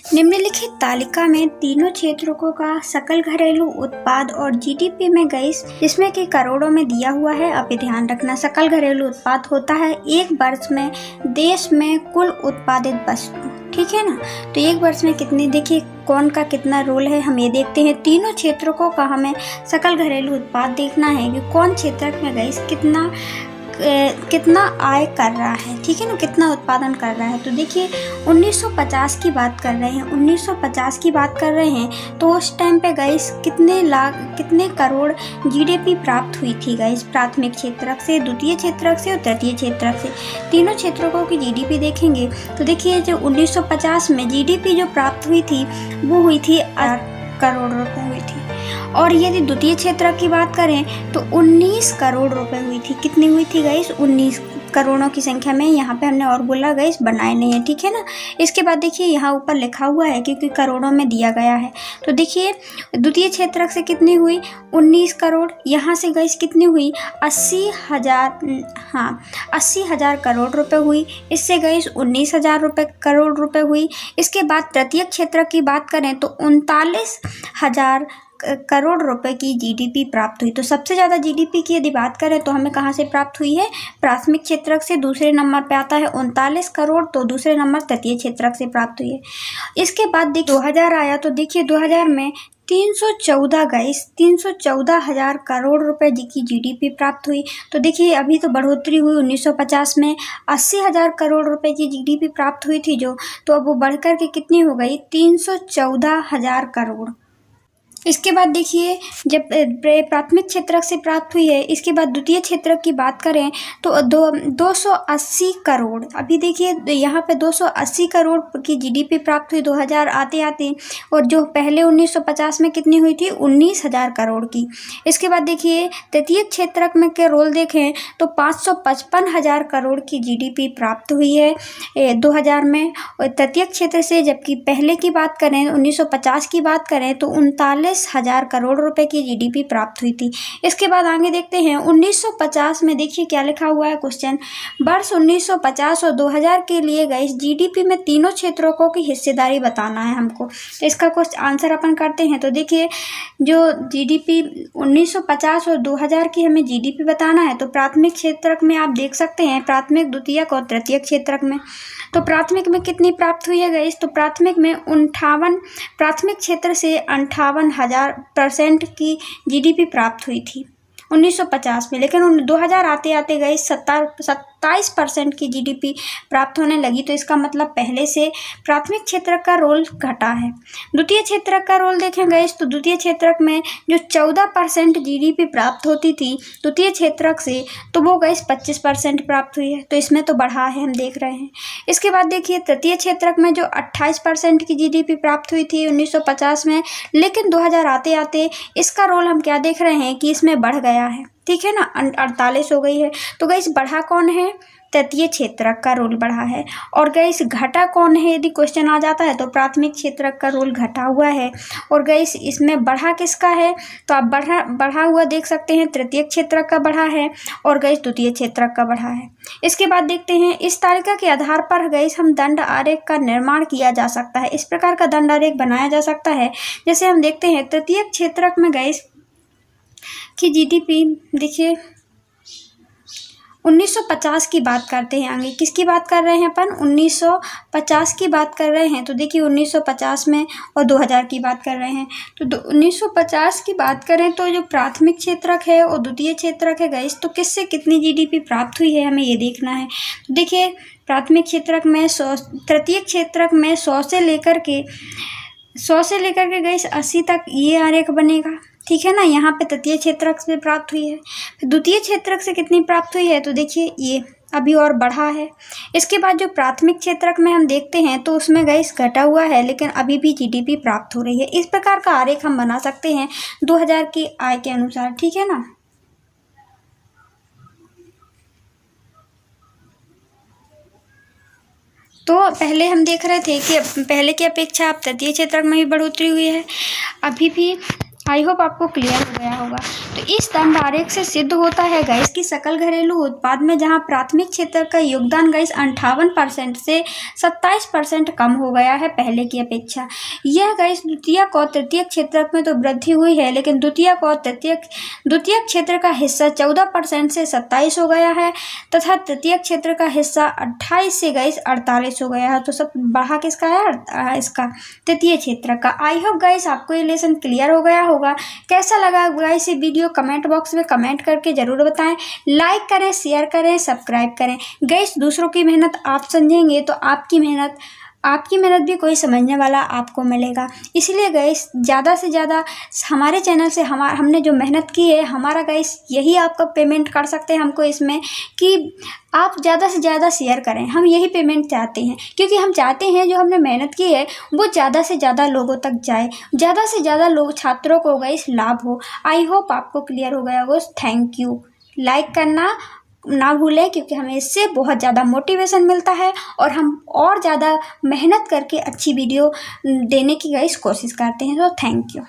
निम्नलिखित तालिका में तीनों क्षेत्रों का सकल घरेलू उत्पाद और जीडीपी में गाइस जिसमें कि करोड़ों में दिया हुआ है। अभी ध्यान रखना, सकल घरेलू उत्पाद होता है एक वर्ष में देश में कुल उत्पादित वस्तु, ठीक है ना। तो एक वर्ष में कितनी, देखिए कौन का कितना रोल है हम ये देखते हैं। तीनों क्षेत्रों का हमें सकल घरेलू उत्पाद देखना है कि कौन क्षेत्र में गाइस कितना आय कर रहा है, ठीक है ना, कितना उत्पादन कर रहा है। तो देखिए 1950 की बात कर रहे हैं, 1950 की बात कर रहे हैं तो उस टाइम पे गाइस कितने करोड़ जीडीपी प्राप्त हुई थी गाइस, प्राथमिक क्षेत्र से, द्वितीय क्षेत्र से और तृतीय क्षेत्र से। तीनों क्षेत्रों की जीडीपी देखेंगे तो देखिए जो 1950 में जीडीपी जो प्राप्त हुई थी वो हुई थी 8 करोड़ रुपए हुई थी। और यदि द्वितीय क्षेत्र की बात करें तो 19 करोड़ रुपए हुई थी। कितनी हुई थी गाइस? 19 करोड़ों की संख्या में, यहाँ पे हमने और बोला गाइस बनाए नहीं है, ठीक है ना। इसके बाद देखिए यहाँ ऊपर लिखा हुआ है क्योंकि करोड़ों में दिया गया है। तो देखिए द्वितीय क्षेत्र से कितनी हुई? 19 करोड़। यहाँ से गाइस कितनी हुई? 80,000 करोड़ रुपए हुई। इससे गाइस 19,000 करोड़ रुपए हुई। इसके बाद तृतीय क्षेत्र की बात करें तो 39,000 करोड़ रुपए की जीडीपी प्राप्त हुई। तो सबसे ज़्यादा जीडीपी की यदि बात करें तो हमें कहाँ से प्राप्त हुई है? प्राथमिक क्षेत्र से। दूसरे नंबर पे आता है 39 करोड़, तो दूसरे नंबर तृतीय क्षेत्र से प्राप्त हुई है। इसके बाद देखिए 2000 आया तो देखिए 2000 में 314,000 करोड़ रुपए की जीडीपी प्राप्त हुई। तो देखिए अभी तो बढ़ोतरी हुई, 1950 में 80,000 करोड़ रुपए की जीडीपी प्राप्त हुई थी जो, तो अब वो बढ़कर के कितनी हो गई? 314,000 करोड़। इसके बाद देखिए जब प्राथमिक क्षेत्र से प्राप्त हुई है, इसके बाद द्वितीय क्षेत्र की बात करें तो 280 करोड़। अभी देखिए यहाँ पे 280 करोड़ की जीडीपी प्राप्त हुई 2000 आते आते, और जो पहले 1950 में कितनी हुई थी? 19,000 करोड़ की। इसके बाद देखिए तृतीय क्षेत्र में के रोल देखें तो 555,000 करोड़ की जीडीपी प्राप्त हुई है 2000 में तृतीय क्षेत्र से। जबकि पहले की बात करें 1950 की बात करें तो 39,000 करोड़ रुपए की जीडीपी प्राप्त हुई थी। इसके बाद आगे देखते हैं 1950 में, देखिए क्या लिखा हुआ है क्वेश्चन, वर्ष 1950 और 2000 के लिए गाइस जीडीपी में तीनों क्षेत्रों की हिस्सेदारी बताना है हमको। तो इसका क्वेश्चन आंसर अपन करते हैं। तो देखिए जो जीडीपी 1950 और 2000 की हमें जीडीपी बताना है तो प्राथमिक क्षेत्र में आप देख सकते हैं, प्राथमिक, द्वितीयक और तृतीयक क्षेत्र में। तो प्राथमिक में कितनी प्राप्त हुई है गाइस? तो प्राथमिक में 58, प्राथमिक क्षेत्र से 58,000% की जीडीपी प्राप्त हुई थी 1950 में। लेकिन 2000 आते आते गए 27% की जीडीपी प्राप्त होने लगी। तो इसका मतलब पहले से प्राथमिक क्षेत्र का रोल घटा है। द्वितीय क्षेत्र का रोल देखें गए तो द्वितीय क्षेत्र में जो 14% जीडीपी प्राप्त होती थी द्वितीय क्षेत्र से, तो वो गए 25% प्राप्त हुई है। तो इसमें तो बढ़ा है, हम देख रहे हैं। इसके बाद देखिए तृतीय क्षेत्र में जो 28% की जीडीपी प्राप्त हुई थी 1950 में, लेकिन 2000 आते आते इसका रोल हम क्या देख रहे हैं कि इसमें बढ़ गया है, ठीक है ना, 48 हो गई है। तो गाइस बढ़ा कौन है? तृतीय क्षेत्र का रोल बढ़ा है। और गाइस घटा कौन है यदि क्वेश्चन आ जाता है तो प्राथमिक क्षेत्र का रोल घटा हुआ है। और गाइस इसमें बढ़ा किसका है? तो आप बढ़ा हुआ देख सकते हैं, तृतीय क्षेत्र का बढ़ा है और गाइस द्वितीय क्षेत्र का बढ़ा है। इसके बाद देखते हैं इस तालिका के आधार पर गाइस हम दंड आरेख का निर्माण किया जा सकता है। इस प्रकार का दंड आरेख बनाया जा सकता है। जैसे हम देखते हैं तृतीय क्षेत्र में गाइस की जीडीपी, देखिए 1950 की बात करते हैं। आगे किसकी बात कर रहे हैं अपन? 1950 की बात कर रहे हैं। तो देखिए 1950 में और 2000 की बात कर रहे हैं। तो 1950 की बात करें तो जो प्राथमिक क्षेत्रक है और द्वितीय क्षेत्रक है गाइस, तो किससे कितनी जीडीपी प्राप्त हुई है हमें ये देखना है। तो देखिए प्राथमिक क्षेत्रक में 100, तृतीय क्षेत्रक में 100 से लेकर के गाइस 80 तक ये आरेख बनेगा, ठीक है ना। यहाँ पे तृतीय क्षेत्रक से प्राप्त हुई है। द्वितीय क्षेत्रक से कितनी प्राप्त हुई है? तो देखिए ये अभी और बढ़ा है। इसके बाद जो प्राथमिक क्षेत्रक में हम देखते हैं तो उसमें गाइस घटा हुआ है, लेकिन अभी भी जीडीपी प्राप्त हो रही है। इस प्रकार का आरेख हम बना सकते हैं 2000 की आय के अनुसार, ठीक है ना। तो पहले हम देख रहे थे कि पहले की अपेक्षा अब तृतीय क्षेत्रक में भी बढ़ोतरी हुई है। अभी भी आई होप आपको क्लियर हो गया होगा। तो इस स्तंभ आरेख से सिद्ध होता है गाइस कि सकल घरेलू उत्पाद में जहां प्राथमिक क्षेत्र का योगदान गाइस 58% से 27% कम हो गया है पहले की अपेक्षा। यह गाइस द्वितीयक और तृतीयक क्षेत्र में तो वृद्धि हुई है, लेकिन द्वितीयक और द्वितीयक क्षेत्र का हिस्सा 14% से 27 हो गया है तथा तृतीयक क्षेत्र का हिस्सा 28 से गाइस 48 हो गया है। तो सब बढ़ा किसका है? इसका तृतीय क्षेत्र का। आई होप गाइस आपको ये लेसन क्लियर हो गया होगा। कैसा लगा गाइस ये वीडियो कमेंट बॉक्स में कमेंट करके जरूर बताएं। लाइक करें, शेयर करें, सब्सक्राइब करें। गाइस दूसरों की मेहनत आप समझेंगे तो आपकी मेहनत भी कोई समझने वाला आपको मिलेगा। इसलिए गाइस ज़्यादा से ज़्यादा हमारे चैनल से हमने जो मेहनत की है, हमारा गाइस यही आपका पेमेंट कर सकते हैं हमको इसमें कि आप ज़्यादा से ज़्यादा शेयर करें। हम यही पेमेंट चाहते हैं, क्योंकि हम चाहते हैं जो हमने मेहनत की है वो ज़्यादा से ज़्यादा लोगों तक जाए, ज़्यादा से ज़्यादा लोग छात्रों को गाइस लाभ हो। आई होप आपको क्लियर हो गया होगा। Thank you. लाइक करना ना भूलें, क्योंकि हमें इससे बहुत ज़्यादा मोटिवेशन मिलता है और हम और ज़्यादा मेहनत करके अच्छी वीडियो देने की गाइस कोशिश करते हैं। तो थैंक यू।